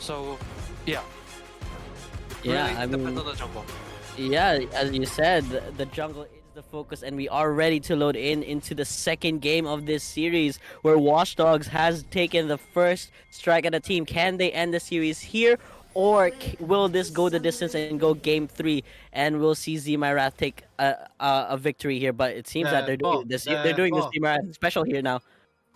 So, yeah. Yeah, Really I depends mean, on the jungle. yeah, as you said, the jungle is the focus, and we are ready to load into the second game of this series, where Watchdogs has taken the first strike at a team. Can they end the series here, or will this go the distance and go game 3, and we'll see Xee My Wrath take a victory here? But it seems that The they're doing ball, this. They're the doing this ball, Xee My Wrath special here now.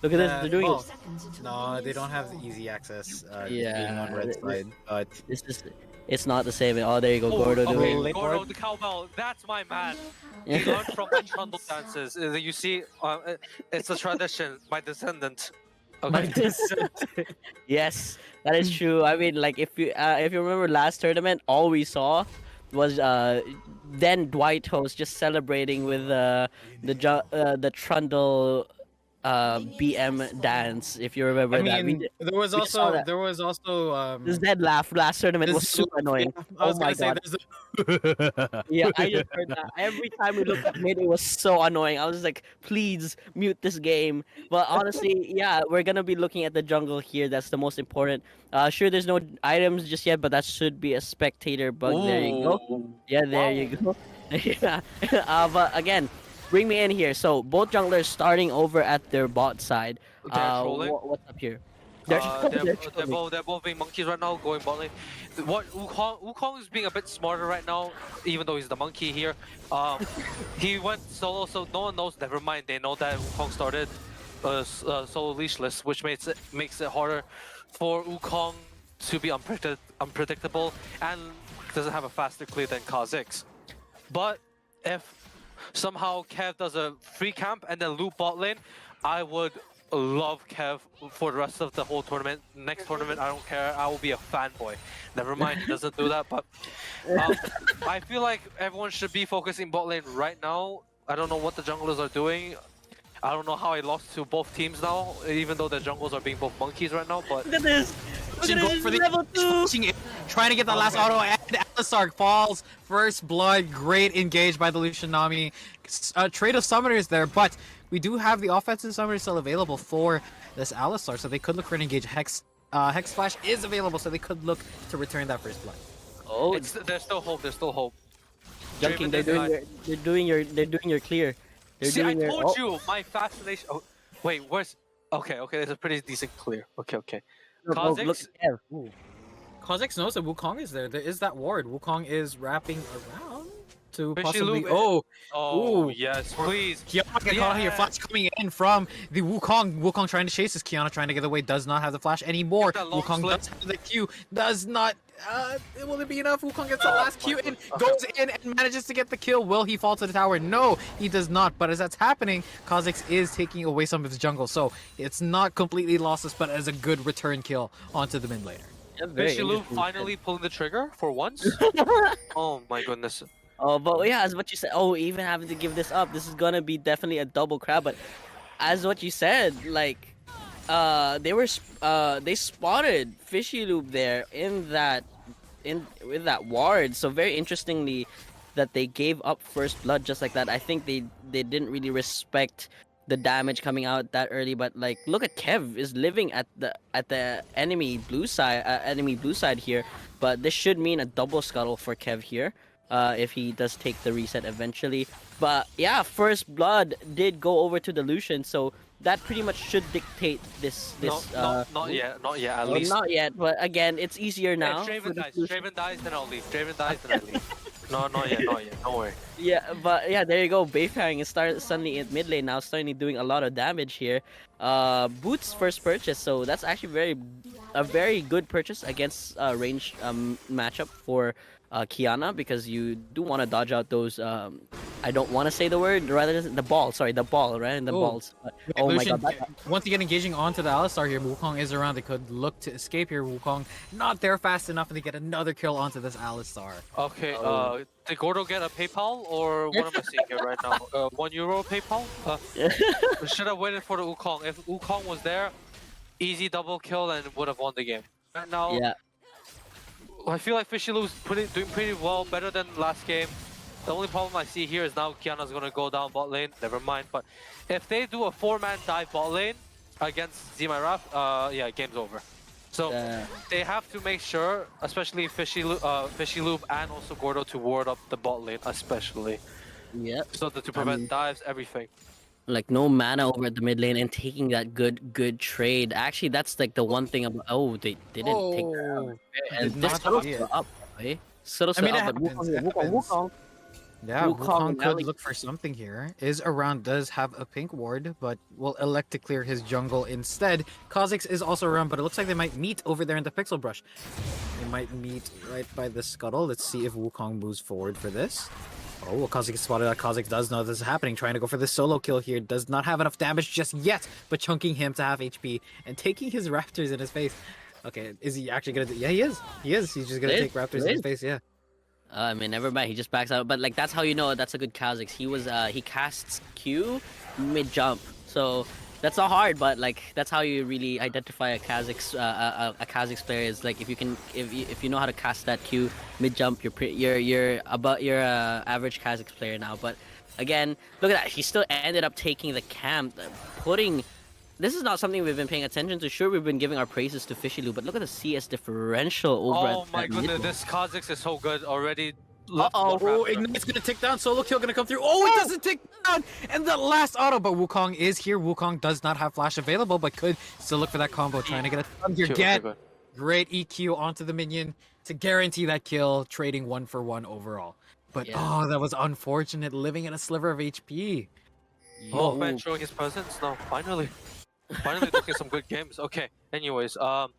Look at this. They're the doing ball. it. No, they don't have easy access. Being on Yeah, red side, but this is. It's not the same. Oh, there you go, Oh, Gordo okay, doing. late Gordo board. the cowbell. That's my man. He learned from my trundle dances. You see, it's a tradition. My descendant. Okay. Yes, that is true. I mean, like if you remember last tournament, all we saw was then Dwight host just celebrating with the Trundle BM dance. If you remember I that, mean, there was we just saw also this dead laugh last tournament was this super annoying. I Oh was my gonna say god. there's a Yeah, I just heard that. Every time we looked at mid, it was so annoying. I was like, please mute this game. But honestly, yeah, we're gonna be looking at the jungle here. That's the most important. Sure, there's no items just yet, but that should be a spectator bug. There you go. Ooh. Yeah, there you go. Yeah. But again, bring me in here. So both junglers starting over at their bot side. They're trolling. What's up here? They're, They're they're both being monkeys right now, going bot lane. What Wukong is being a bit smarter right now, even though he's the monkey here. He went solo, so no one knows. Never mind, they know that Wukong started solo leashless, which makes it harder for Wukong to be unpredictable and doesn't have a faster clear than Kha'zix. But if somehow Kev does a free camp and then loop bot lane, I would love Kev for the rest of the whole tournament. Next tournament, I don't care. I will be a fanboy. Never mind, he doesn't do that. But I feel like everyone should be focusing bot lane right now. I don't know what the junglers are doing. I don't know how I lost to both teams now, even though the jungles are being both monkeys right now. But Look at this. Look at this. for the Level 2. trying to get the last auto, and Alistar falls. First blood, great engage by the Lucian Nami. Trade of summoners there, but we do have the offensive summoner still available for this Alistar, so they could look for an engage. Hex Flash is available, so they could look to return that first blood. Oh, there's still hope. There's still hope. Junking, they're doing your clear. They're See, I doing told you my fascination. Oh, wait, where's? Okay, there's a pretty decent clear. Okay. Look, Kha'zix? Kev. Ooh. Kha'zix knows that Wukong is there. There is that ward. Wukong is wrapping around to possibly. FishyLube. Ooh. Yes, please. Qiyana get caught here. Flash coming in from the Wukong. Wukong trying to chase this. Qiyana trying to get away. Does not have the flash anymore. Wukong does have the Q. Does not. Will it be enough? Wukong gets the last Q in. Goes in and manages to get the kill. Will he fall to the tower? No, he does not. But as that's happening, Kha'zix is taking away some of his jungle. So it's not completely lossless, but as a good return kill onto the mid laner. FishyLube finally pulling the trigger for once. Oh my goodness. Oh, but yeah, as what you said. Oh, even having to give this up. This is gonna be definitely a double crab. But as what you said, like, they spotted FishyLube there with that ward. So very interestingly, that they gave up first blood just like that. I think they didn't really respect the damage coming out that early. But like, look at Kev is living at the enemy blue side here. But this should mean a double scuttle for Kev here. If he does take the reset eventually. But yeah, first blood did go over to the Lucian, so that pretty much should dictate this. Not yet. At least. Not yet, but again, it's easier now. If Draven dies, then I'll leave. Draven dies, then I leave. No, not yet. Don't worry. Yeah, but yeah, there you go. Bayfaring is suddenly in mid lane now, starting doing a lot of damage here. Boots first purchase, so that's actually a very good purchase against range matchup for Qiyana, because you do want to dodge out those I don't want to say the word, rather than the ball, right? And the balls. But, oh Lucian, my god. once again engaging onto the Alistar here, Wukong is around. They could look to escape here. Wukong not there fast enough, and they get another kill onto this Alistar. Okay, did Gordo get a PayPal, or what am I seeing here right now? €1 PayPal? We should have waited for the Wukong. If Wukong was there, easy double kill and would have won the game. Right now, Yeah. I feel like FishyLube's doing pretty well, better than last game. The only problem I see here is now Qiyana's gonna go down bot lane. Never mind. But if they do a 4-man dive bot lane against Xee My Wrath, yeah, game's over. So they have to make sure, especially FishyLube and also Gordo, to ward up the bot lane, especially. Yep. So that to prevent dives, everything. Like no mana over at the mid lane and taking that good trade. Actually, that's like the one thing about. Oh, they didn't take that out. And did this not Subtle see it. still up, right? Subtle I mean, still it up, but happens, it Wukong. Yeah, Wukong Wukong and could Ali- look for something here. Is around, does have a pink ward, but will elect to clear his jungle instead. Kha'zix is also around, but it looks like they might meet over there in the Pixel Brush. They might meet right by the scuttle. Let's see if Wukong moves forward for this. Oh, well, Kha'zix spotted that. Kha'zix does know this is happening. Trying to go for the solo kill here. Does not have enough damage just yet, but chunking him to half HP and taking his raptors in his face. Okay, is he actually gonna do? Yeah, he is. He is. He's just gonna take raptors in his face. Yeah. I mean, never mind. He just backs out. But like, that's how you know that's a good Kha'zix. He casts Q mid jump, so that's not hard. But like, that's how you really identify a Kha'zix Kha'zix player is like if you know how to cast that Q mid jump, you're about your average Kha'zix player now. But again, look at that. He still ended up taking the camp, putting. This is not something we've been paying attention to. Sure, we've been giving our praises to FishyLube, but look at the CS differential over Oh my goodness, this Kha'zix is so good already. Oh, Ignite's gonna tick down. Solo kill gonna come through. Oh, it doesn't tick down. And the last auto, but Wukong is here. Wukong does not have flash available, but could still look for that combo. Trying to get a ton here. Get great EQ onto the minion to guarantee that kill, trading 1-for-1 overall. But oh, that was unfortunate. Living in a sliver of HP. Malkman showing his presence now. Finally looking some good games. Okay. Anyways, as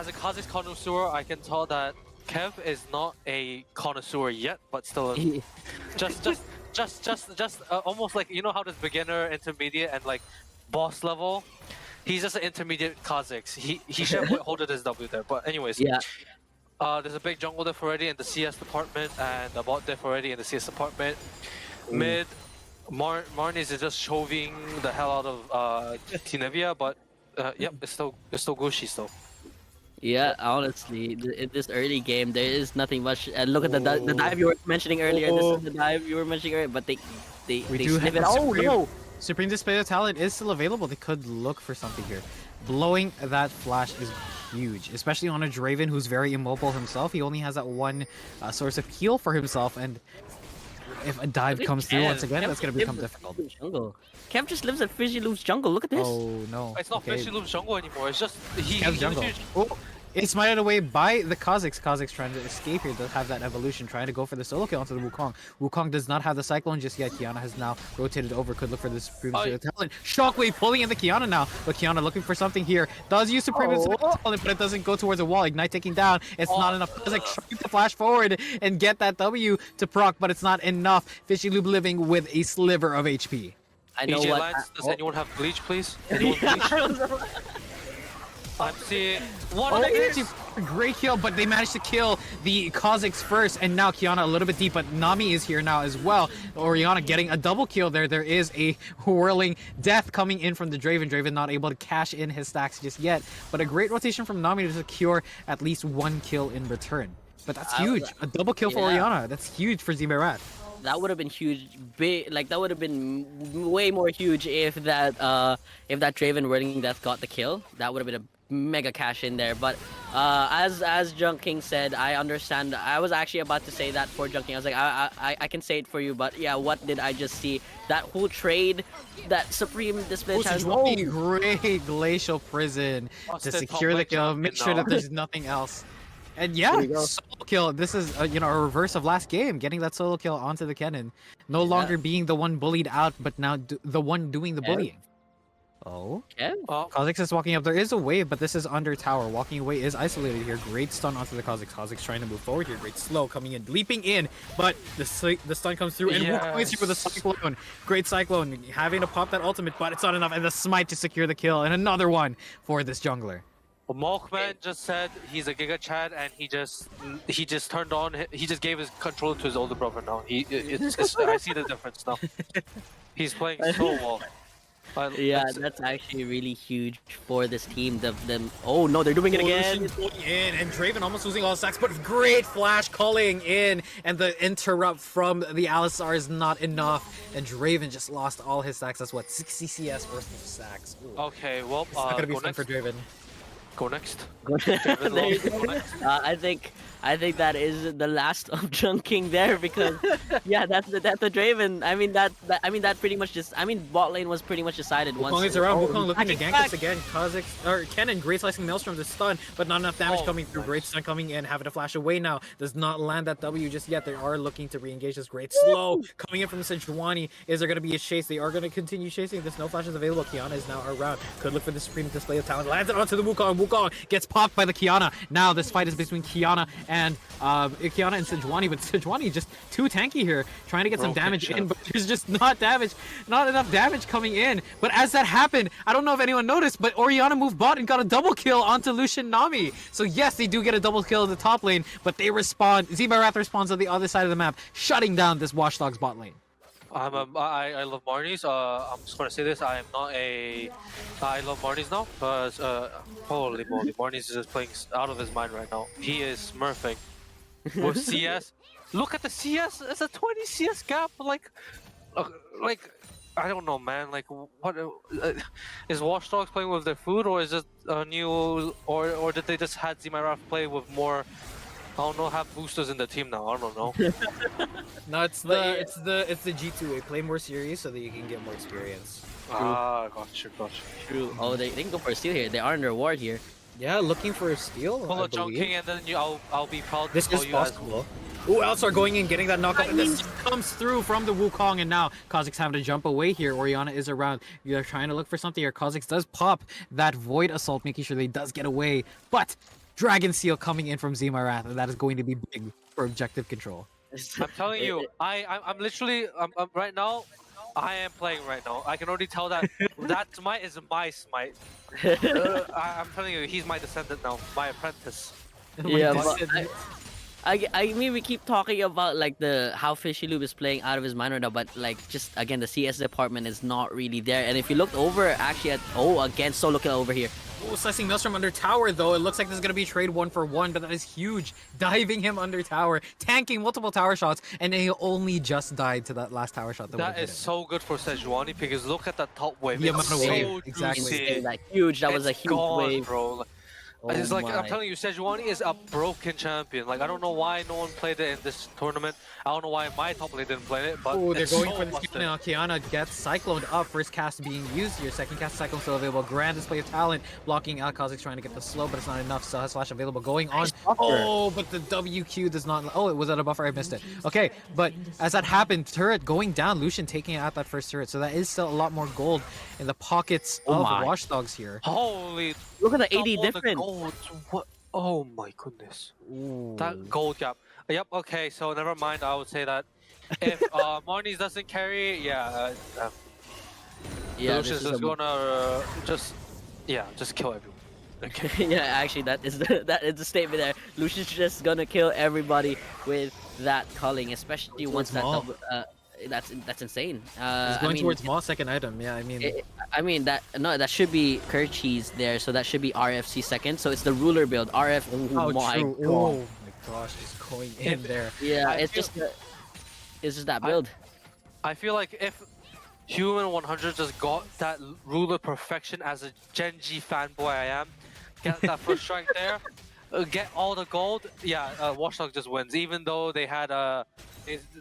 a Kha'zix connoisseur, I can tell that Kev is not a connoisseur yet, but still just almost like, you know how there's beginner, intermediate, and like boss level. He's just an intermediate Kha'zix. He should have holded his W there. But anyways, there's a big jungle diff already in the CS department and a bot diff already in the CS department. Mid. Marnies is just shoving the hell out of teanivia, but yep, it's still Gucci still. Yeah, honestly, in this early game, there is nothing much. And look at the dive you were mentioning earlier. This is the dive you were mentioning earlier, but they sniff it. Oh no! Supreme Display of Talent is still available. They could look for something here. Blowing that flash is huge, especially on a Draven who's very immobile himself. He only has that one source of heal for himself, and if a dive comes through once again, that's going to become difficult. Kev just lives at FishyLube's jungle. Look at this. Oh no. It's not FishyLube's jungle anymore. It's just Kev's jungle. Oh, it's smited away by the Kha'zix. Kha'zix trying to escape here. Does have that evolution, trying to go for the solo kill onto the Wukong. Wukong does not have the Cyclone just yet. Qiyana has now rotated over. Could look for this Supreme Talent. Shockwave pulling in the Qiyana now. But Qiyana looking for something here. Does use Supreme Talent, but it doesn't go towards a wall. Ignite taking down. It's not enough. Kha'zix trying to flash forward and get that W to proc, but it's not enough. FishyLube living with a sliver of HP. I know what. Lance, does anyone have bleach, please? Anyone bleach? I'm seeing a great kill, but they managed to kill the Kha'zix first, and now Qiyana a little bit deep, but Nami is here now as well. Orianna getting a double kill there. There is a whirling death coming in from the Draven. Draven not able to cash in his stacks just yet, but a great rotation from Nami to secure at least one kill in return. But that's huge. A double kill for Orianna. That's huge for Xee My Wrath. That would have been huge. Like that would have been way more huge if that Draven whirling death got the kill. That would have been a mega cash in there. But as Junk King said, I understand. I was actually about to say that for Junk King. I was like, I can say it for you, but yeah, what did I just see? That whole trade, that Supreme Display has great Glacial Prison to secure the kill, make sure that there's nothing else. And yeah, solo kill. This is a reverse of last game, getting that solo kill onto the Kennen. No longer being the one bullied out, but now the one doing the bullying. Oh, Kha'zix is walking up. There is a wave, but this is under tower. Walking away is isolated here. Great stun onto the Kha'zix. Kha'zix trying to move forward here. Great slow coming in, leaping in, but the stun comes through, and Wukong is here with a Cyclone. Great Cyclone, having to pop that ultimate, but it's not enough, and the smite to secure the kill, and another one for this jungler. Well, Malkman just said he's a Giga Chad, and he just turned on. He just gave his controller to his older brother now. I see the difference now. He's playing so well. Yeah, that's actually really huge for this team. Oh no, they're doing it again. In, and Draven almost losing all stacks, but great flash calling in, and the interrupt from the Alistar is not enough, and Draven just lost all his stacks. That's what, 60 CS worth of stacks. Ooh. Okay, well, it's not gonna be fun for Draven. Go next. There you go. I think that is the last of junking there because yeah, that's the Draven. That pretty much just bot lane was pretty much decided once. Wukong is around. Oh, Wukong looking to he's gank back. us again. Kha'zix or Kennen, great slicing maelstrom to stun, but not enough damage Oh, coming through. nice. Great stun coming in, having to flash away now. Does not land that W just yet. They are looking to re-engage this great slow coming in from Sejuani. Is there going to be a chase? They are going to continue chasing. There's no flashes available. Qiyana is now around. Could look for the supreme display of talent. Lands it onto the Wukong. Wukong gets popped by the Qiyana. Now this fight is between Qiyana and Sejuani, but Sejuani just too tanky here, trying to get some damage in, but there's just not enough damage coming in. But as that happened, I don't know if anyone noticed, but Orianna moved bot and got a double kill onto Lucian Nami. So yes, they do get a double kill at the top lane, but they respond. Xee My Wrath responds on the other side of the map, shutting down this Watchdog's bot lane. I love Marnies. I'm just gonna say this. I love Marnies now because holy moly, Marnies is just playing out of his mind right now. He is smurfing with CS. Look at the CS. It's a 20 CS gap. Like I don't know, man. Like what is Watch Dogs playing with their food, or is it a new, or did they just had Xee My Wrath play with more? I don't know, have boosters in the team now. I don't know. No, it's the G2A. Play more serious so that you can get more experience. Gotcha. True. Oh, they can go for a steal here. They are under ward here. Yeah, looking for a steal. Pull a junking and then I'll be proud to This call is you as possible. Ooh, Alistar going in, getting that knockup, and this comes through from the Wukong, and now Kha'zix having to jump away here. Orianna is around. They're trying to look for something here. Kha'zix does pop that Void Assault, making sure they does get away, but Dragon Seal coming in from Xee My Wrath, and that is going to be big for objective control. I'm telling you, I'm literally right now. I am playing right now. I can already tell that that smite is my smite. I'm telling you, he's my descendant now, my apprentice. Yeah, but I mean, we keep talking about like how FishyLube is playing out of his mind right now, but like just again the CS department is not really there. And if you looked over actually at again, so look at over here. Oh, slicing Maelstrom under tower though. It looks like this is gonna be trade 1-for-1, but that is huge. Diving him under tower, tanking multiple tower shots, and he only just died to that last tower shot. That is so good for Sejuani because look at that top wave. The amount of wave, so exactly. juicy. That huge. That was a huge wave, bro. It's like I'm telling you, Sejuani is a broken champion. Like I don't know why no one played it in this tournament. I don't know why my top lane didn't play it, but they're going so for this kill now. Qiyana gets cycloned up. First cast being used here. Second cast cyclone still available. Grand display of talent blocking out. Kha'zix trying to get the slow, but it's not enough. Still has flash available. Going on. Oh, but the WQ does not. Oh, it was at a buffer. I missed it. Okay, but as that happened, turret going down. Lucian taking out that first turret. So that is still a lot more gold in the pockets of the Watchdogs here. Holy! Look at the AD double the difference. gold. What? Oh my goodness. Ooh. That gold gap. Yep. Okay. So never mind. I would say that if Marnies doesn't carry, Lucian's just gonna just kill everyone. Okay. Yeah, actually, that is the statement there. Lucian's just gonna kill everybody with that culling, especially once that double. That's insane. He's going towards Maw second item. Yeah, that should be Kerchies there, so that should be RFC second. So it's the ruler build. RF. Oh my god. Oh my gosh, just going in there. Yeah, it's just that build. I feel like if Human 100 just got that ruler perfection as a Gen G fanboy I am, get that first strike there, get all the gold. Yeah, Watchdog just wins. Even though they had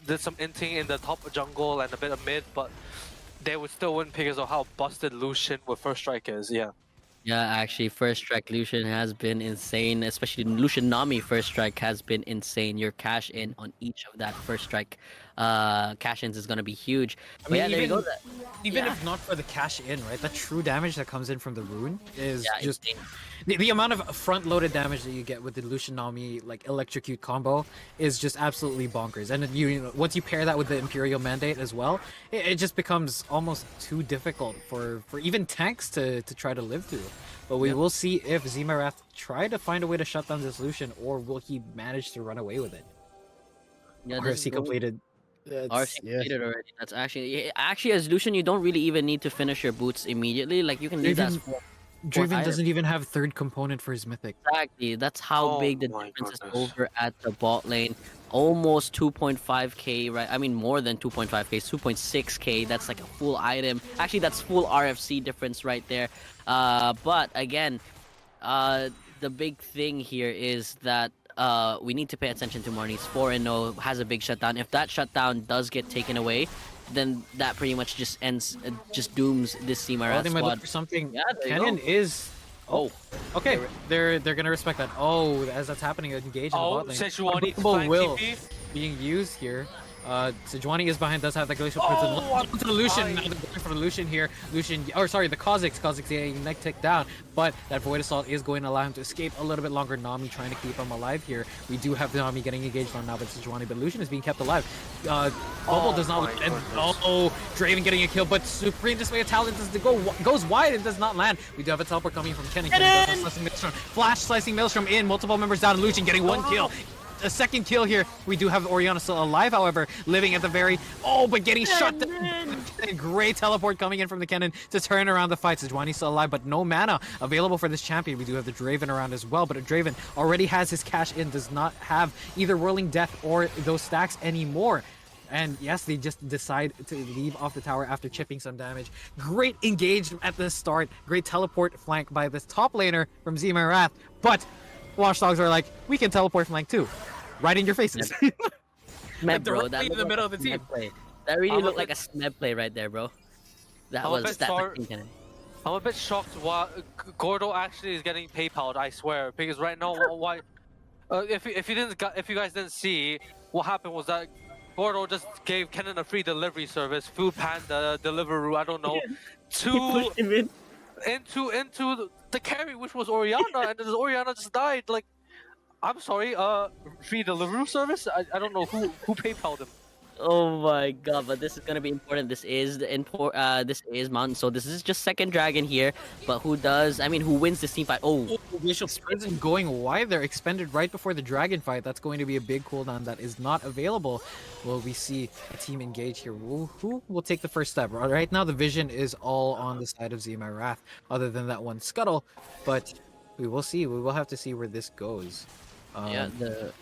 did some inting in the top jungle and a bit of mid, but they would still win because of how busted Lucian with first strike is. Yeah. Yeah, actually, first strike Lucian has been insane. Especially Lucian Nami first strike has been insane. Your cash in on each of that first strike cash ins is gonna be huge. I mean, yeah, there you go. Even if not for the cash in, right? The true damage that comes in from the rune is just insane. The amount of front-loaded damage that you get with the Lucian Nami like electrocute combo is just absolutely bonkers. And you know, once you pair that with the Imperial Mandate as well, it just becomes almost too difficult for even tanks to try to live through. But we will see if Xee My Wrath try to find a way to shut down this Lucian, or will he manage to run away with it? Yeah, RFC completed. RFC completed already. That's actually as Lucian, you don't really even need to finish your boots immediately. Like you can leave that. Draven doesn't even have third component for his mythic. Exactly. That's how big the difference is over at the bot lane. Almost 2.5k, right? I mean, more than 2.5k, 2.6k. That's like a full item. Actually, that's full RFC difference right there. But again, the big thing here is that we need to pay attention to Marnies. 4-0 has a big shutdown. If that shutdown does get taken away, then that pretty much just ends, just dooms this Xee My Wrath They might look squad. for something. Yeah, there you Kennen go. is. Oh, Okay, they're gonna respect that. Oh, as that's happening, engage in the Oh, bot lane. Sejuani Unbreakable will TP. being used here. Sejuani is behind, does have the glacial Oh, prison. To the Lucian, I- now they're going for the Lucian here. Lucian, or sorry, the Kha'zix. Kha'zix getting neck tick down, but that Void Assault is going to allow him to escape a little bit longer. Nami trying to keep him alive here. We do have Nami getting engaged on now, but Sejuani, but Lucian is being kept alive. Bubble does not my land. goodness. Oh, Draven getting a kill, but Supreme Display of Talent goes wide and does not land. We do have a teleport coming from Kennen. Kennen does a slicing Maelstrom. Flash slicing Maelstrom in, multiple members down. Lucian getting one kill. A second kill here. We do have Orianna still alive, however, living at the very... Oh, but getting shot down. Great teleport coming in from the Kennen to turn around the fight. Sejuani still alive, but no mana available for this champion. We do have the Draven around as well, but Draven already has his cash in, does not have either Whirling Death or those stacks anymore. And yes, they just decide to leave off the tower after chipping some damage. Great engage at the start. Great teleport flank by this top laner from Xee My Wrath, but Watchdogs are like, we can teleport flank too. Right in your faces. Smeb, bro. directly That in looked the like middle a of the team. Smeb play. That really I'm a looked like bit- a Smeb play right there, bro. That I'm a was bit that sorry- Kennen. I'm a bit shocked why Gordo actually is getting PayPal. I swear, because right now, why? If you guys didn't see, what happened was that Gordo just gave Kennen a free delivery service, Food Panda, Deliveroo, I don't know, to him in. into the carry, which was Orianna, and then Orianna just died. Like, I'm sorry, free Deliveroo service. I don't know who PayPal'd him. Oh my god, but this is gonna be important. This is this is Mountain, so this is just second dragon here. But who wins this team fight? Oh, Glacial Prison going wide there, expended right before the dragon fight. That's going to be a big cooldown that is not available. Will we see a team engage here? Who will take the first step? Right now, the vision is all on the side of Xee My Wrath, other than that one scuttle. But we will see. We will have to see where this goes. yeah, the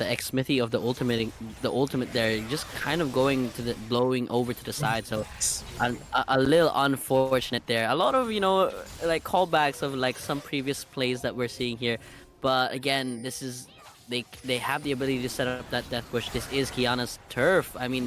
X Smithy of the ultimate there, just kind of going to the blowing over to the side. So a little unfortunate there. A lot of like callbacks of like some previous plays that we're seeing here, but again, this is they have the ability to set up that death push. This is Qiyana's turf. I mean,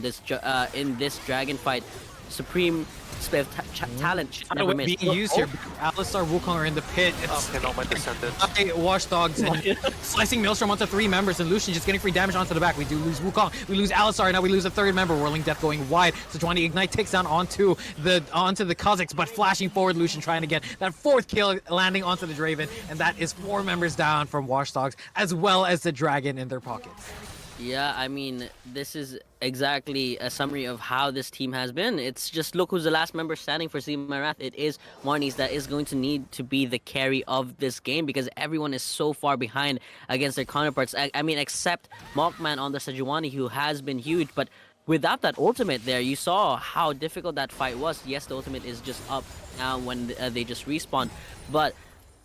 in this dragon fight, Supreme display of talent should never miss. Being used here. Alistar, Wukong are in the pit. It's Okay, not my descendants. Watchdogs and slicing Maelstrom onto 3 members, and Lucian just getting free damage onto the back. We do lose Wukong. We lose Alistar. Now we lose a 3rd member. Whirling Death going wide. Sejuani Ignite takes down onto the Kha'zix, but flashing forward, Lucian trying to get that 4th kill, landing onto the Draven, and that is 4 members down from Watchdogs, as well as the dragon in their pockets. Yeah, I mean, this is exactly a summary of how this team has been. It's just look who's the last member standing for Xee My Wrath. It is Marnies that is going to need to be the carry of this game because everyone is so far behind against their counterparts. I mean, except Malkman on the Sejuani, who has been huge, but without that ultimate there, you saw how difficult that fight was. Yes, the ultimate is just up now when they just respawn, but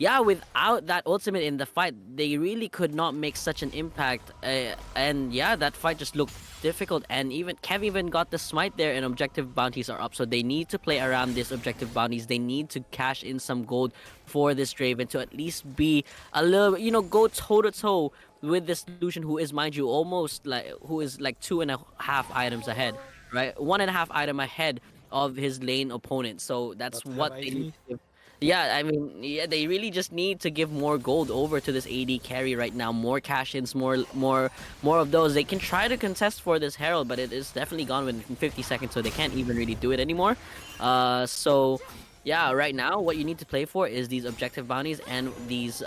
yeah, without that ultimate in the fight, they really could not make such an impact. And yeah, that fight just looked difficult. And even Kev even got the smite there, and objective bounties are up. So they need to play around these objective bounties. They need to cash in some gold for this Draven to at least be a little, go toe to toe with this Lucian, who is, mind you, almost like 2.5 items ahead, right? 1.5 item ahead of his lane opponent. So that's what they need to give. Yeah, I mean, yeah, they really just need to give more gold over to this AD carry right now. More cash-ins, more of those. They can try to contest for this Herald, but it is definitely gone within 50 seconds, so they can't even really do it anymore. So yeah, right now what you need to play for is these objective bounties and these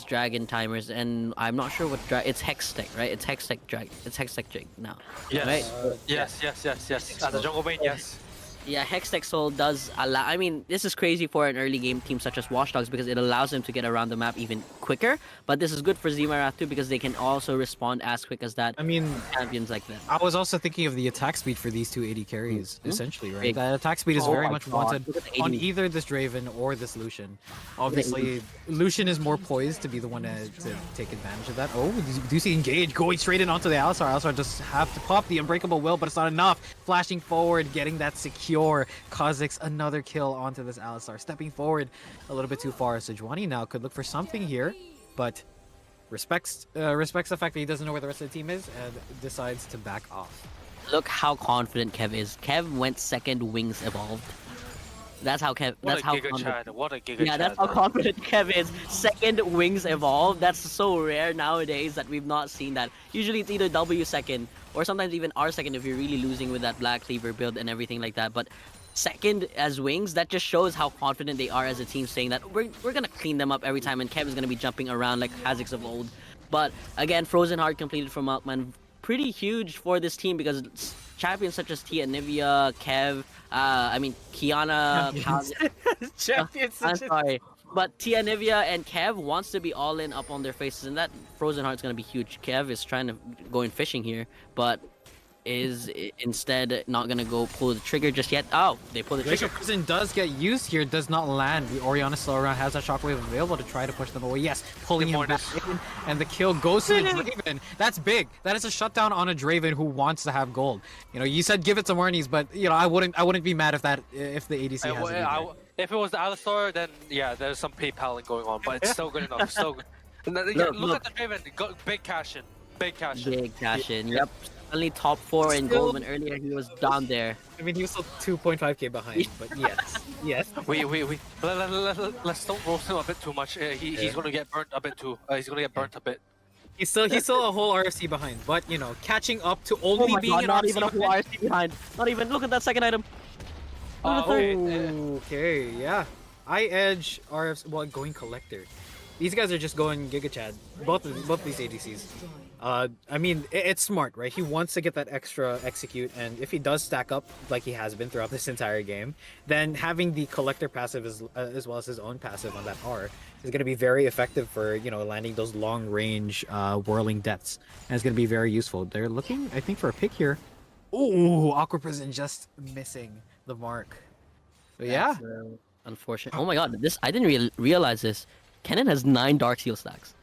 dragon timers. And I'm not sure what it's Hextech, right? It's Hextech dragon. It's Hextech drag now. Yes. Right? Yes. As a jungle main, yes. Yeah, Hextech Soul does allow. I mean, this is crazy for an early game team such as Watchdogs because it allows them to get around the map even quicker. But this is good for Xee My Wrath too because they can also respond as quick as that. I mean, Champions like that. I was also thinking of the attack speed for these two AD carries, essentially, right? That attack speed is Oh very my much God. wanted Look at the on AD. either this Draven or this Lucian. Obviously, Lucian is more poised to be the one to take advantage of that. Oh, do you see engage going straight in onto the Alistar? Alistar just have to pop the Unbreakable Will, but it's not enough. Flashing forward, getting that secure. Kha'zix, another kill onto this Alistar. Stepping forward a little bit too far. Sejuani now could look for something here, but respects the fact that he doesn't know where the rest of the team is and decides to back off. Look how confident Kev is. Kev went second, wings evolved. That's how Kev. What That's a how Giga confident. Chad. What a Giga Yeah, Chad. that's how confident Kev is. Second wings evolved. That's so rare nowadays that we've not seen that. Usually it's either W second or sometimes even R second if you're really losing with that Black Cleaver build and everything like that. But second as wings, that just shows how confident they are as a team, saying that we're gonna clean them up every time, and Kev is gonna be jumping around like Kha'zix of old. But again, Frozen Heart completed from Malkman. Pretty huge for this team because champions such as Teanivia, Kev, Qiyana, Champions I'm sorry. But Teanivia and Kev wants to be all in up on their faces, and that Frozen Heart's gonna be huge. Kev is trying to go in fishing here, but is instead not gonna go pull the trigger just yet. Oh, they pull the trigger. Glacial Prison does get used here, does not land. The Orianna still around, has that shockwave available to try to push them away. Yes, pulling him back in, and the kill goes to the Draven. That's big. That is a shutdown on a Draven who wants to have gold. You know, you said give it to Marnies, but you know, I wouldn't be mad if the ADC has it. If it was the Alistar, then yeah, there's some PayPaling going on, but it's still good enough. Still good. Look at the Draven. Big cash in. Big cash in. Big cash in. Yep. Only top 4 in gold when earlier he was down there. I mean, he was still 2.5k behind, but yes, yes. Let's don't roast him a bit too much. He's gonna get burnt a bit too. He's gonna get burnt a bit. He's still a whole RFC behind, but you know, catching up to only being God, an not RFC even a full behind. RC behind. Not even. Look at that second item. Okay, yeah. Edge RFC, well, going collector. These guys are just going Giga Chad. Both these ADCs. I mean, it's smart, right? He wants to get that extra execute, and if he does stack up like he has been throughout this entire game, then having the collector passive as well as his own passive on that R is going to be very effective for, you know, landing those long range whirling deaths, and it's going to be very useful. They're looking, I think, for a pick here. Ooh, Aqua Prison just missing the mark. So yeah. Unfortunate. Oh my god, I didn't realize this. Kennen has 9 Dark Seal stacks.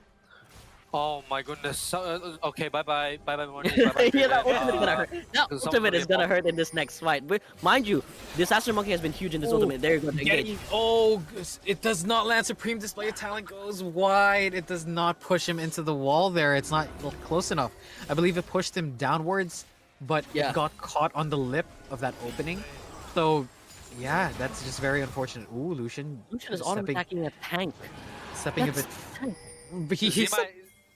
Oh my goodness. Okay, bye bye Marnies. Yeah, that ultimate is gonna hurt. That ultimate is gonna hurt in this next fight. But mind you, DisasterMonkey has been huge in this ultimate. There you go. Engage. Oh, it does not land. Supreme Display of Talent goes wide. It does not push him into the wall there. It's not close enough. I believe it pushed him downwards, but it got caught on the lip of that opening. So, yeah, that's just very unfortunate. Ooh, Lucian is auto-attacking a tank. Stepping a bit. But he's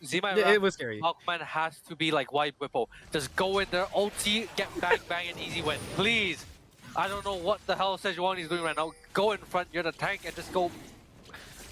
Xee My it was scary. Malkman has to be like White Whipple. Just go in there, ulti, get bang bang and easy win. Please. I don't know what the hell Sejuani is doing right now. Go in front, you're the tank, and just go.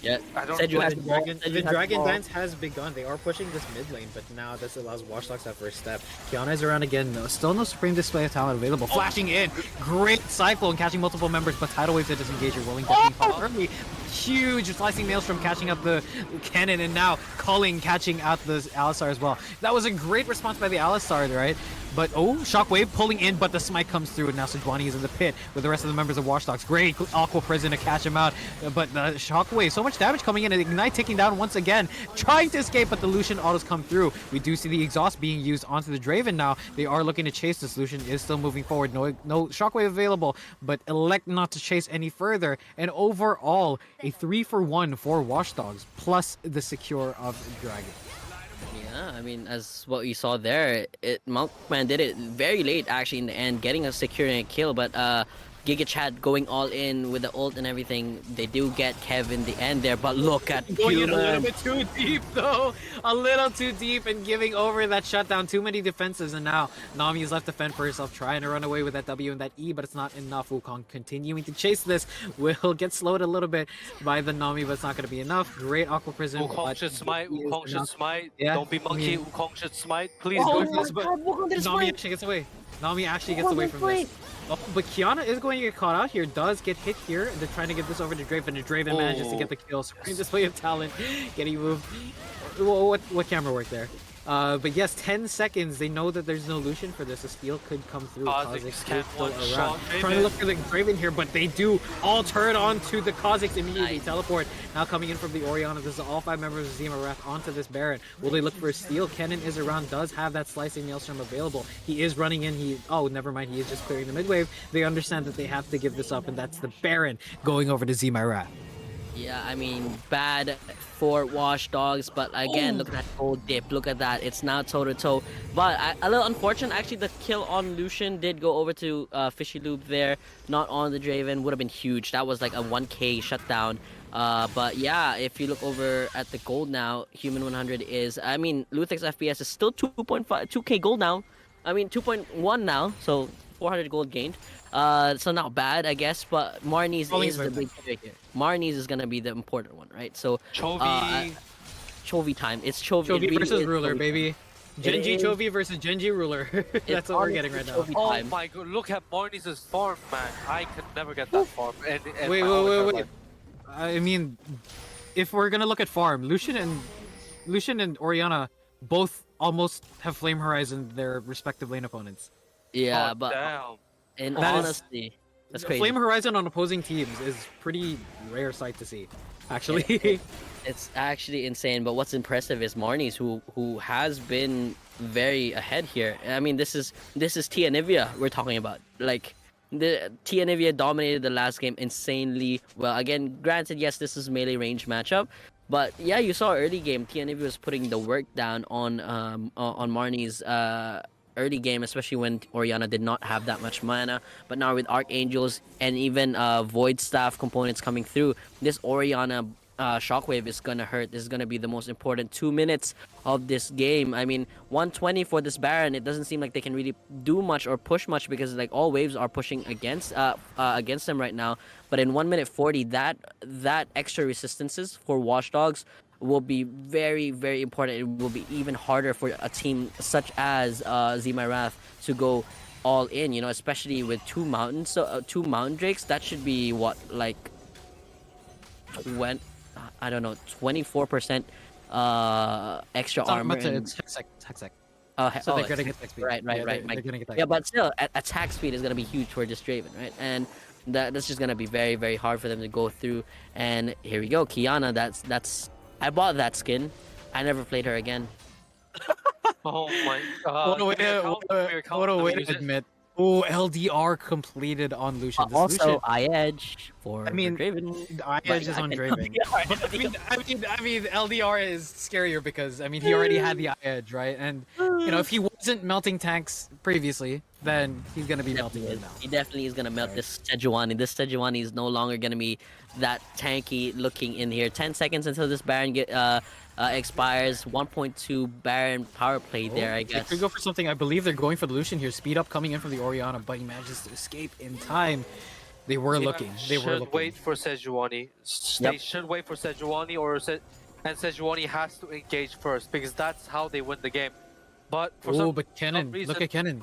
Yeah, I don't The Dragon Dance has begun. They are pushing this mid lane, but now this allows Watchdogs to have first step. Qiyana is around again. No, still no Supreme Display of Talent available. Flashing in. Great Cyclone catching multiple members, but Tidal Wave to disengage your rolling death early. Huge slicing Maelstrom catching up the Kennen, and now Culling catching out the Alistar as well. That was a great response by the Alistar, right? But oh, Shockwave pulling in, but the smite comes through, and now Sejuani is in the pit with the rest of the members of Watchdogs. Great Aqua Prison to catch him out, but the Shockwave, so much damage coming in, and Ignite taking down once again, trying to escape, but the Lucian autos come through. We do see the exhaust being used onto the Draven now. They are looking to chase this. Lucian is still moving forward. No Shockwave available, but elect not to chase any further. And overall, a 3-for-1 for Watchdogs, plus the secure of Dragon. Yeah, I mean, as what you saw there, Malkman did it very late actually in the end, getting a securing a kill, but Giga Chad going all in with the ult and everything. They do get Kev in the end there, but look at going in a little bit too deep though. A little too deep and giving over that shutdown. Too many defenses, and now Nami is left to fend for herself, trying to run away with that W and that E, but it's not enough. Wukong continuing to chase this. Will get slowed a little bit by the Nami, but it's not going to be enough. Great Aqua Prison. Wukong should smite. Wukong should smite. Yeah. Don't be monkey. Wukong should smite. Please Oh go my for this. God, Nami actually gets away. Nami actually gets away from this. Oh, but Qiyana is going to get caught out here. Does get hit here. And they're trying to get this over to Draven. And Draven manages to get the kill. Supreme display of talent. Getting moved. What camera work there? But yes, 10 seconds. They know that there's no Lucian for this. A steal could come through. Kha'zix can't one-shot Trying to look for the Draven here, but they do all turn onto the Kha'zix immediately. Teleport. Now coming in from the Orianna. This is all 5 members of Xee My Wrath onto this Baron. Will they look for a steal? Kennen is around. Does have that slicing maelstrom available. He is running in. Oh, never mind. He is just clearing the mid wave. They understand that they have to give this up, and that's the Baron going over to Xee My Wrath. Yeah, I mean, bad for Watchdogs, but again, look at that gold dip. Look at that. It's now toe-to-toe. But a little unfortunate, actually, the kill on Lucian did go over to FishyLube there, not on the Draven. Would have been huge. That was like a 1k shutdown. But yeah, if you look over at the gold now, Human 100 is, I mean, LuthexFPS is still 2k gold now. I mean, 2.1 now, so 400 gold gained. So not bad, I guess, but Marnies is the big pick here. Marnies is gonna be the important one, right? So Chovy. Chovy time. It's Chovy. Chovy really versus Ruler, baby. Genji is. Chovy versus Genji Ruler. That's what we're getting right now. Chovy Oh time. my god, look at Marnies' farm, man. I could never get that farm. Wait. I mean, if we're gonna look at farm, Lucian and Orianna both almost have Flame Horizon their respective lane opponents. Yeah, Oh, but damn. and That is- honestly, that's crazy. Flame Horizon on opposing teams is pretty rare sight to see, actually. It's actually insane, but what's impressive is Marnies, who has been very ahead here. I mean, this is teanivia we're talking about. Like, the teanivia dominated the last game insanely well. Again, granted, yes, this is melee range matchup, but yeah, you saw early game teanivia was putting the work down on Marnies early game, especially when Orianna did not have that much mana. But now with Archangels and even Void Staff components coming through, this Orianna Shockwave is gonna hurt. This is gonna be the most important 2 minutes of this game. I mean, 120 for this Baron. It doesn't seem like they can really do much or push much because like all waves are pushing against them right now. But in 1 minute 40, that extra resistances for Watchdogs will be very, very important. It will be even harder for a team such as Xee My Wrath to go all in, you know, especially with two mountains. So two mountain drakes, that should be what, like, I don't know, 24% extra armor. It's Hexec. So they're gonna get attack speed. Right. They're gonna get that. Yeah, but still, attack speed is gonna be huge for this Draven, right? And that's just gonna be very, very hard for them to go through. And here we go, Qiyana. That's I bought that skin. I never played her again. Oh my god. What a way to admit. Oh, LDR completed on Lucian. This Also, Lucian, eye edge for Draven. eye edge is on Draven. I mean, LDR is scarier because he already had the eye edge, right? And if he wasn't melting tanks previously, then he's gonna be melting it now. He definitely is gonna melt this Sejuani. This Sejuani is no longer gonna be that tanky looking in here. 10 seconds until this Baron expires. 1.2 Baron power play there, I guess. They could go for something. I believe they're going for the Lucian here. Speed up coming in from the Orianna, but he manages to escape in time. They were looking. They were looking. Wait for Sejuani. They should wait for Sejuani, and Sejuani has to engage first because that's how they win the game. But for some Kennen, reason, look at Kennen.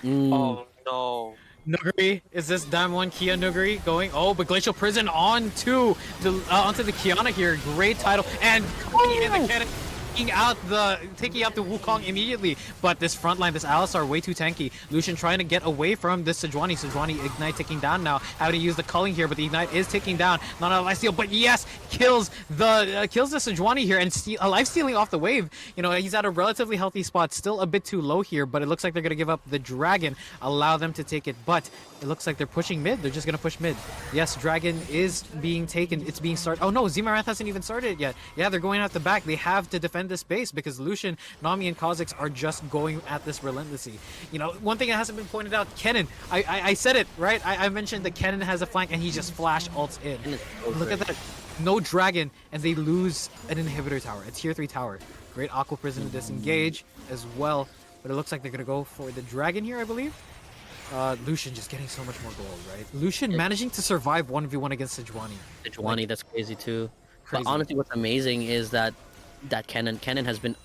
Oh no. Nuguri, is this damn one Kia Nuguri going? Oh, but Glacial Prison onto the Qiyana here. Great title, and coming in the Kennen, taking out the Wukong immediately. But this front line, this Alistar, way too tanky. Lucian trying to get away from this Sejuani. Sejuani Ignite taking down now. Having to use the culling here, but the Ignite is taking down. Not a life steal, but yes, kills the Sejuani here and a life stealing off the wave. He's at a relatively healthy spot, still a bit too low here, but it looks like they're gonna give up the Dragon, allow them to take it. But it looks like they're pushing mid. They're just gonna push mid. Yes, Dragon is being taken. It's being started. Oh no, Xee My Wrath hasn't even started yet. Yeah, they're going out the back. They have to defend this base because Lucian, Nami, and Kha'zix are just going at this relentlessly. One thing that hasn't been pointed out, Kennen. I said it, right? I mentioned that Kennen has a flank and he just flash ults in. Look at that. No Dragon, and they lose an inhibitor tower, a tier 3 tower. Great Aqua Prison to disengage as well, but it looks like they're gonna go for the Dragon here, I believe. Lucian just getting so much more gold, right? Lucian managing to survive 1v1 against Sejuani. Sejuani, that's crazy too. Crazy. But honestly, what's amazing is that Kennen has been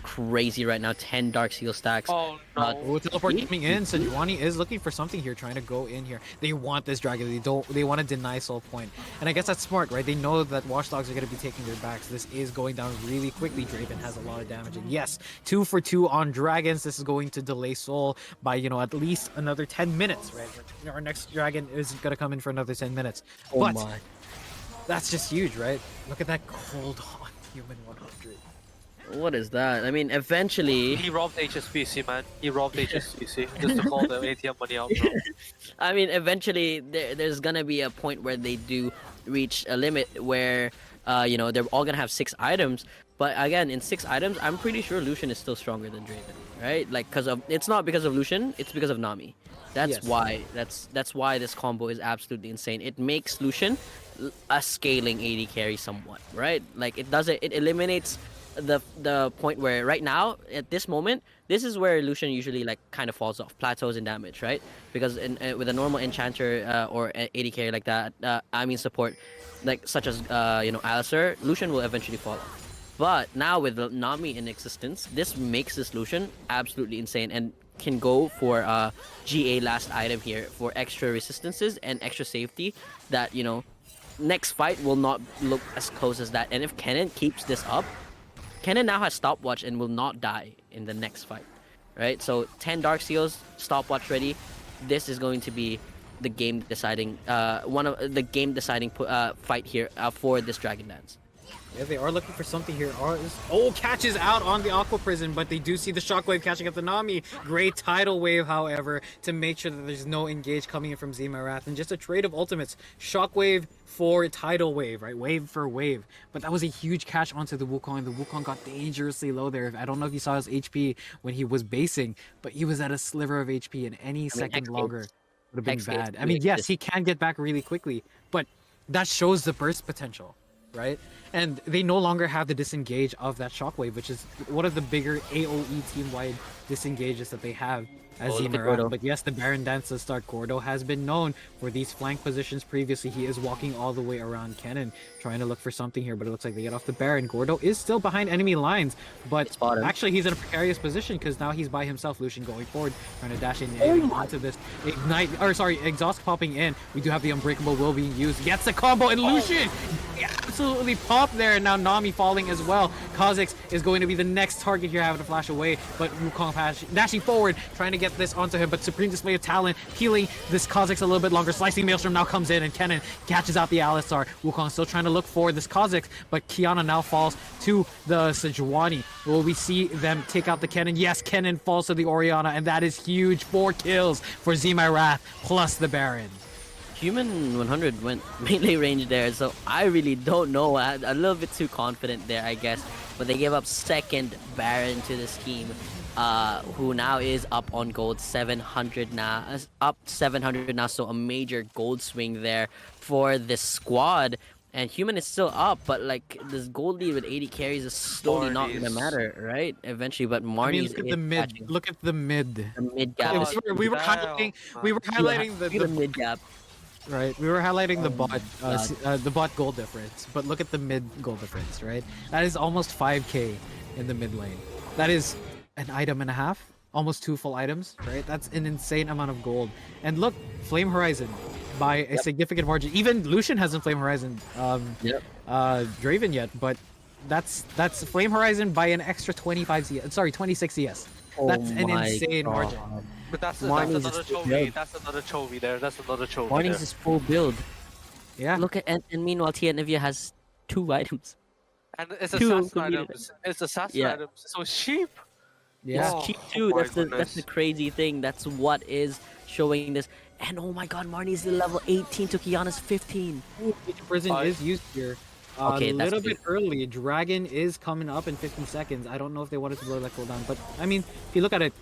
crazy right now. 10 Dark Seal stacks. Oh Uh, no. Oh, teleport coming in. Sejuani is looking for something here, trying to go in here. They want this dragon. They want to deny soul point. And I guess that's smart, right? They know that Watchdogs are going to be taking their backs. This is going down really quickly. Draven has a lot of damage. And yes, 2 for 2 on dragons. This is going to delay soul by, at least another 10 minutes, right? Our next dragon is going to come in for another 10 minutes. Oh But my. that's just huge, right? Look at that cold on human 100. What is that? I mean, eventually... He robbed HSBC, man. He robbed HSBC just to call the ATM money out, bro. I mean, eventually there's gonna be a point where they do reach a limit where, they're all gonna have 6 items. But again, in 6 items, I'm pretty sure Lucian is still stronger than Draven, right? Like, it's not because of Lucian, it's because of Nami. That's Yes. why. That's why this combo is absolutely insane. It makes Lucian a scaling AD carry somewhat, right? Like it eliminates the point where right now at this moment, this is where Lucian usually like kind of falls off, plateaus in damage, right? Because with a normal enchanter or AD carry like that, support like such as Alistar, Lucian will eventually fall off. But now with the Nami in existence, this makes this Lucian absolutely insane and can go for GA last item here for extra resistances and extra safety that next fight will not look as close as that. And if Kennen keeps this up, Kennen now has stopwatch and will not die in the next fight, right? So 10 Dark Seals, stopwatch ready. This is going to be the game deciding fight here for this Dragon Dance. Yeah, they are looking for something here. Catches out on the Aqua Prison, but they do see the Shockwave catching up the Nami. Great tidal wave, however, to make sure that there's no engage coming in from Xee My Wrath. And just a trade of ultimates. Shockwave for tidal wave, right? Wave for wave. But that was a huge catch onto the Wukong. The Wukong got dangerously low there. I don't know if you saw his HP when he was basing, but he was at a sliver of HP, and any second longer would have been bad. I mean, yes, he can get back really quickly, but that shows the burst potential, right? And they no longer have the disengage of that Shockwave, which is one of the bigger AoE team-wide disengages that they have as Xee My Wrath. But yes, the Baron Dance to start. Gordo has been known for these flank positions previously. He is walking all the way around Kennen, trying to look for something here, but it looks like they get off the Baron. Gordo is still behind enemy lines, but actually he's in a precarious position because now he's by himself. Lucian going forward, trying to dash in onto this exhaust popping in. We do have the Unbreakable Will being used. Gets the combo, and Lucian absolutely popped there, and now Nami falling as well. Kha'zix is going to be the next target here, having to flash away, but Wukong dashing forward, trying to get this onto him, but Supreme Display of Talent healing this Kha'zix a little bit longer. Slicing Maelstrom now comes in, and Kennen catches out the Alistar. Wukong still trying to look for this Kha'zix, but Qiyana now falls to the Sejuani. Will we see them take out the Kennen? Yes, Kennen falls to the Orianna, and that is huge. 4 kills for Xee My Wrath, plus the Baron. Human 100 went melee range there, so I really don't know. I'm a little bit too confident there, I guess. But they gave up second Baron to this team, who now is up on gold 700 now. Up 700 now, so a major gold swing there for this squad. And Human is still up, but like this gold lead with 80 carries is slowly not gonna matter, right? Eventually, but Marnies look at the mid. catching. Look at the mid. The mid gap. We were highlighting the mid gap. Right, we were highlighting the bot goal difference, but look at the mid goal difference, right? That is almost 5k in the mid lane. That is an item and a half, almost 2 full items, right? That's an insane amount of gold. And look, Flame Horizon by a significant margin. Even Lucian hasn't Flame Horizon Draven yet, but that's Flame Horizon by an extra 26 CS. That's an insane margin. But that's another Chovy. That's another Chovy there. That's another Chovy. Marnies is full build. Yeah. Look at and meanwhile teanivia has 2 items. And it's assassin items. It's assassin items. So cheap. Yeah. It's cheap too. That's the crazy thing. That's what is showing this. And oh my god, Marnies is level 18 to Qiyana's 15. Prison is used here. Okay, a little bit early. Dragon is coming up in 15 seconds. I don't know if they wanted to blow that cooldown, but I mean, if you look at it,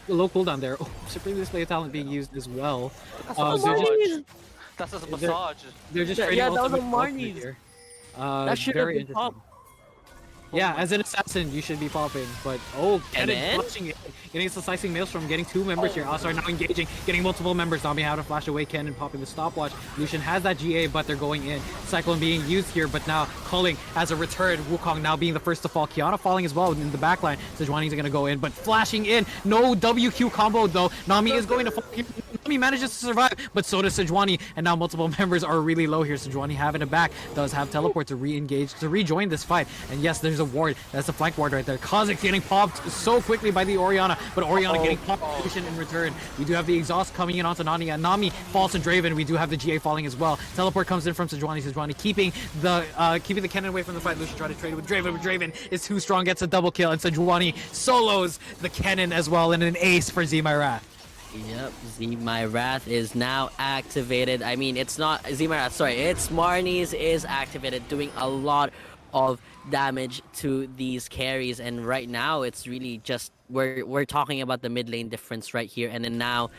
low cooldown there. Oh, Supreme Display of Talent being used as well. That's just a massage. They're just that was a Marnies. here. That should have very been top. Yeah, my as an assassin, you should be popping. But Kennen flashing it, getting some slicing maelstrom, getting 2 members here. Alistar now engaging, getting multiple members. Nami how to flash away. Kennen popping the stopwatch. Lucian has that GA, but they're going in. Cyclone being used here, but now calling as a return. Wukong now being the first to fall. Qiyana falling as well in the backline. Sejuani's gonna go in, but flashing in. No WQ combo though. Nami is going to fall here. Nami manages to survive, but so does Sejuani, and now multiple members are really low here. Sejuani having it back, does have teleport to re-engage, to rejoin this fight, and yes, there's a ward. That's a flank ward right there. Kha'zix getting popped so quickly by the Orianna, but Orianna getting popped in return. We do have the exhaust coming in onto Nani, and Nami falls to Draven. We do have the GA falling as well. Teleport comes in from Sejuani. Sejuani keeping the Kennen away from the fight. Lucian trying to trade it with Draven, but Draven is too strong, gets a double kill, and Sejuani solos the Kennen as well, and an ace for Xee My Wrath. Yep, Xee My Wrath is now activated. I mean, it's not Xee My Wrath, sorry, it's Marnies is activated, doing a lot of damage to these carries, and right now it's really just we're talking about the mid lane difference right here, and then now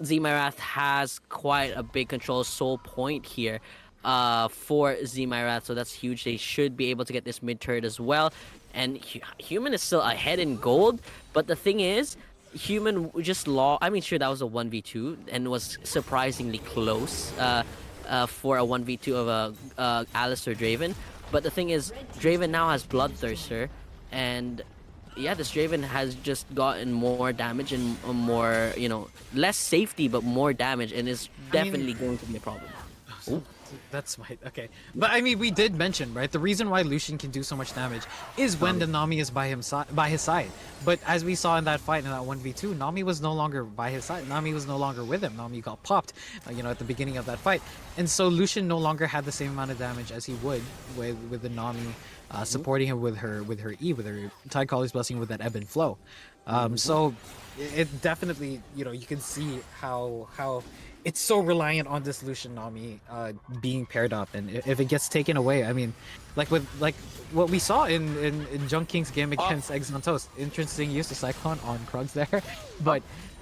Xee My Wrath has quite a big control soul point here for Xee My Wrath, so that's huge. They should be able to get this mid turret as well, and Human is still ahead in gold, but the thing is, Human just lost. I mean, sure, that was a 1v2 and was surprisingly close for a 1v2 of a Alistar Draven. But the thing is, Draven now has Bloodthirster, and yeah, this Draven has just gotten more damage and more, less safety but more damage, and is definitely going to be a problem. Ooh. That's my okay, but I mean, we did mention, right, the reason why Lucian can do so much damage is when the Nami is by his side. But as we saw in that fight, in that 1v2, Nami was no longer by his side. Nami was no longer with him. Nami got popped, at the beginning of that fight, and so Lucian no longer had the same amount of damage as he would with the Nami supporting him with her E, with her Tidecaller's Blessing, with that ebb and flow. So it definitely, you can see how it's so reliant on this Lucian Nami being paired up, and if it gets taken away, I mean, like what we saw in Junk King's game against Exantos, interesting use of Cyclone on Krugs there, but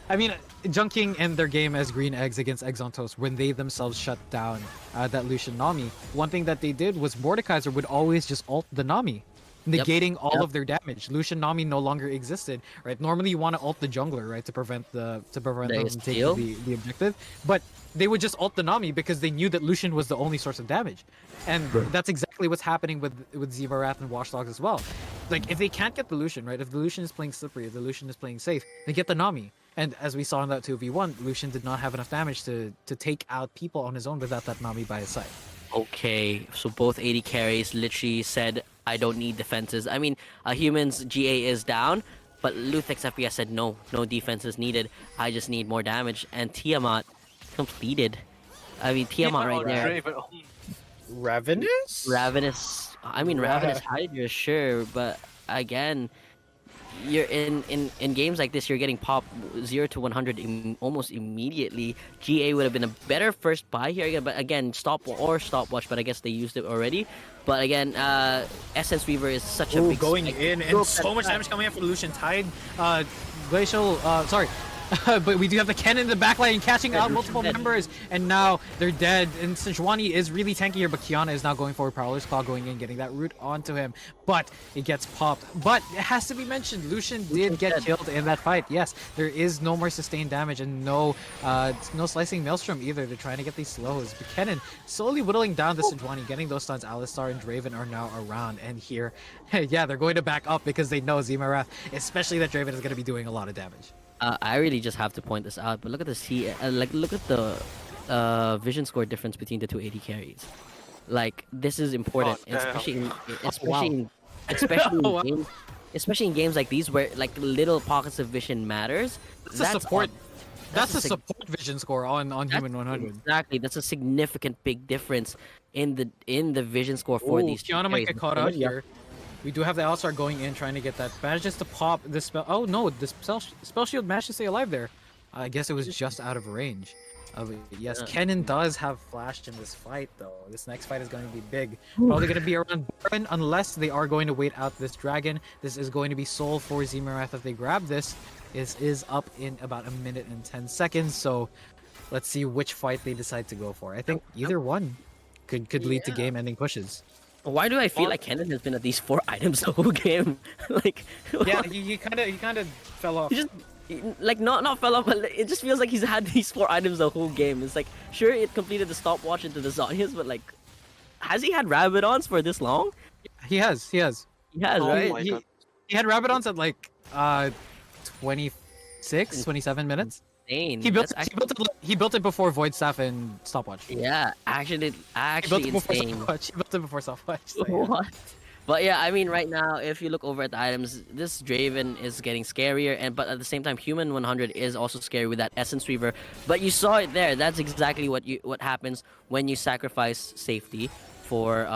I mean, Junk King and their game as Green Eggs against Exantos, when they themselves shut down that Lucian Nami, one thing that they did was Mordekaiser would always just ult the Nami, negating all of their damage. Lucian Nami no longer existed, right? Normally you want to ult the jungler, right, to prevent them from taking the objective, but they would just ult the Nami because they knew that Lucian was the only source of damage, and that's exactly what's happening with Xee My Wrath and Watchdogs as well. Like, if they can't get the Lucian, right, if the Lucian is playing slippery, if the Lucian is playing safe, they get the Nami. And as we saw in that 2v1, Lucian did not have enough damage to take out people on his own without that Nami by his side. Okay, so both AD carries literally said, I don't need defenses. I mean, Human's GA is down, but LuthexFPS said no defense is needed. I just need more damage. And Tiamat completed. I mean, Tiamat right there. Ravenous? Ravenous. I mean, Ravenous Hydra, sure, but again, you're in games like this, you're getting popped 0 to 100 almost immediately. GA would have been a better first buy here, but again, stopwatch, but I guess they used it already. But again, Essence Weaver is such a big going in, and so much damage coming in for Lucian. Tide, Glacial, sorry. But we do have the Kennen in the backline catching out multiple members, and now they're dead. And Sejuani is really tanky here, but Qiyana is now going forward. Prowler's Claw going in, getting that root onto him, but it gets popped. But it has to be mentioned, Lucian did get killed in that fight. Yes, there is no more sustained damage and no slicing Maelstrom either. They're trying to get these slows. But Kennen slowly whittling down the Sejuani, getting those stuns. Alistar and Draven are now around, and here, yeah, they're going to back up because they know Xee My Wrath, especially that Draven is going to be doing a lot of damage. I really just have to point this out, but look at the look at the vision score difference between the two AD carries. Like, this is important, especially in games like these where like little pockets of vision matters. That's a support vision score on Human 100. Exactly, that's a significant big difference in the vision score for these. Qiyana might get caught out here. We do have the Alistar going in, trying to get that. Manages to pop the spell. Oh no, the spell shield managed to stay alive there. I guess it was just out of range. Yes, Kennen does have flash in this fight, though. This next fight is going to be big. Probably going to be around Baron, unless they are going to wait out this dragon. This is going to be soul for Xee My Wrath if they grab this. This is up in about 1 minute and 10 seconds, so let's see which fight they decide to go for. I think either one could lead to game-ending pushes. Why do I feel like Kennen has been at these 4 items the whole game? Like, Yeah, he kind of fell off. he just like not fell off, but it just feels like he's had these 4 items the whole game. It's like sure it completed the stopwatch into the Zonias, but like, has he had Rabadons for this long? He has. He has, Oh right? my He, God. he had Rabadons at like 26, 27 minutes. Insane. He built That's he built it before Void Staff and Stopwatch. yeah, actually He built it before insane. Stopwatch. He built it before Stopwatch. So, yeah. What? But yeah, I mean, right now, if you look over at the items, this Draven is getting scarier, but at the same time, Human 100 is also scary with that Essence Reaver. But you saw it there. That's exactly what happens when you sacrifice safety for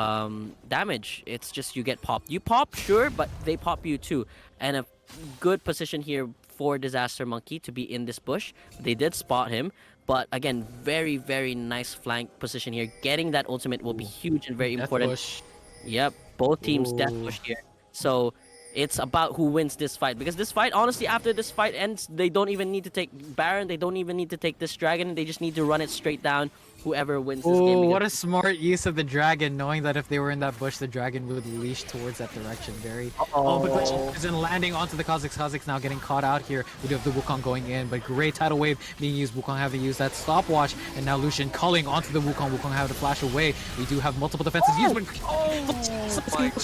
damage. It's just you get popped. You pop, sure, but they pop you too. And a good position here for DisasterMonkey to be in this bush. They did spot him. But again, very, very nice flank position here. Getting that ultimate will be huge and very Death important. Bush. Yep, both teams death Ooh. push here. So it's about who wins this fight. Because this fight, honestly, after this fight ends, they don't even need to take Baron. They don't even need to take this Dragon. They just need to run it straight down. Whoever wins this game. Oh, what a because- smart use of the dragon, knowing that if they were in that bush, the dragon would leash towards that direction. Very. Oh, but Lucian isn't landing onto the Kha'zix. Kha'zix now getting caught out here. We do have the Wukong going in, but great tidal wave being used. Wukong having used that stopwatch, and now Lucian calling onto the Wukong. Wukong having to flash away. We do have multiple defenses used.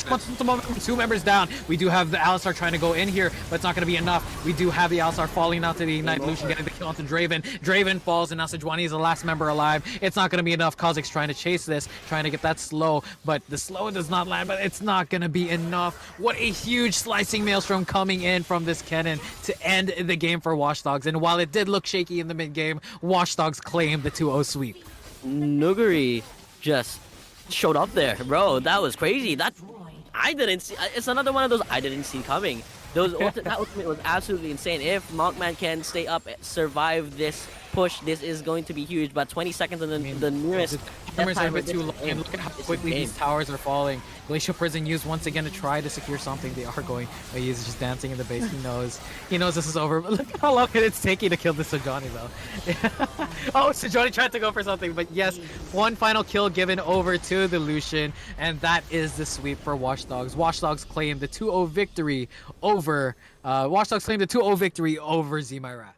But 2 members down. We do have the Alistar trying to go in here, but it's not going to be enough. We do have the Alistar falling out to the Ignite. Lucian getting the kill onto Draven. Draven falls, and now Sejuani is the last member alive. It's not going to be enough. Kha'zix trying to chase this, trying to get that slow, but the slow does not land, but it's not going to be enough. What a huge slicing maelstrom coming in from this Kennen to end the game for Watchdogs. And while it did look shaky in the mid-game, Watchdogs claimed the 2-0 sweep. Nuguri just showed up there, bro. That was crazy. That I didn't see. It's another one of those I didn't see coming. That ultimate was absolutely insane. If Malkman can stay up, survive this push, this is going to be huge. But 20 seconds and then the nearest. The timers are a bit too long, and look at how quickly these towers are falling. Glacial Prison used once again to try to secure something. They are going, but he's just dancing in the base. He knows this is over. But look at how long it's taking to kill this Sejuani though. Oh, Sejuani tried to go for something, but yes, one final kill given over to the Lucian, and that is the sweep for Watchdogs. Watchdogs claim the 2-0 victory over. Watchdogs claim the 2-0 victory over Xee My Wrath.